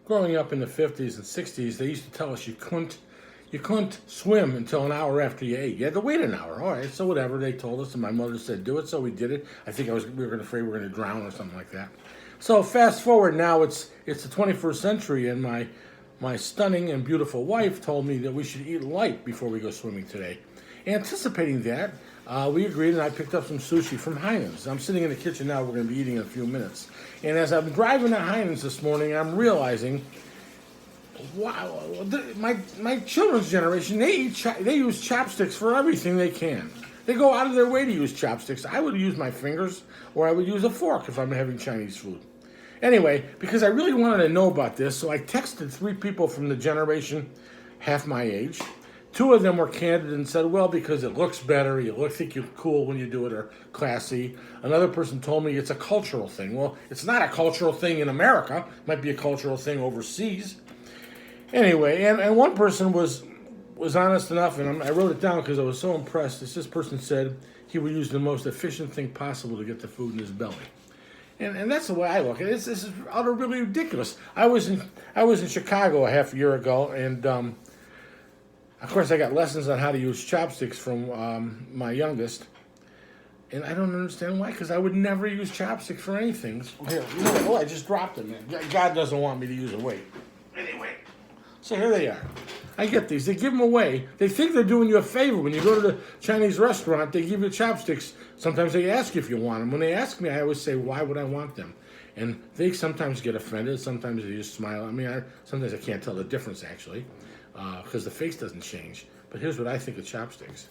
growing up in the 50s and 60s, they used to tell us you couldn't swim until an hour after you ate. You had to wait an hour. All right, so whatever they told us, and my mother said do it, so we did it. I think we were afraid we were going to drown or something like that. So fast forward now, it's the 21st century, and my stunning and beautiful wife told me that we should eat light before we go swimming today. Anticipating that, we agreed, and I picked up some sushi from Heinen's. I'm sitting in the kitchen now. We're going to be eating in a few minutes. And as I'm driving to Heinen's this morning, I'm realizing, wow, my children's generation, they use chopsticks for everything they can. They go out of their way to use chopsticks. I would use my fingers, or I would use a fork if I'm having Chinese food. Anyway, because I really wanted to know about this, so I texted 3 people from the generation half my age. 2 of them were candid and said, well, because it looks better, think you're cool when you do it, or classy. Another person told me it's a cultural thing. Well, it's not a cultural thing in America. It might be a cultural thing overseas. Anyway, and one person was honest enough, and I wrote it down because I was so impressed. This person said he would use the most efficient thing possible to get the food in his belly. And that's the way I look at it. This is utterly ridiculous. I was in Chicago a half a year ago, and of course I got lessons on how to use chopsticks from my youngest. And I don't understand why, because I would never use chopsticks for anything. Here, I just dropped them. God doesn't want me to use a weight. Anyway, so here they are. I get these. They give them away. They think they're doing you a favor. When you go to the Chinese restaurant, they give you chopsticks. Sometimes they ask you if you want them. When they ask me, I always say, why would I want them? And they sometimes get offended. Sometimes they just smile at me. Sometimes I can't tell the difference, actually, because the face doesn't change. But here's what I think of chopsticks.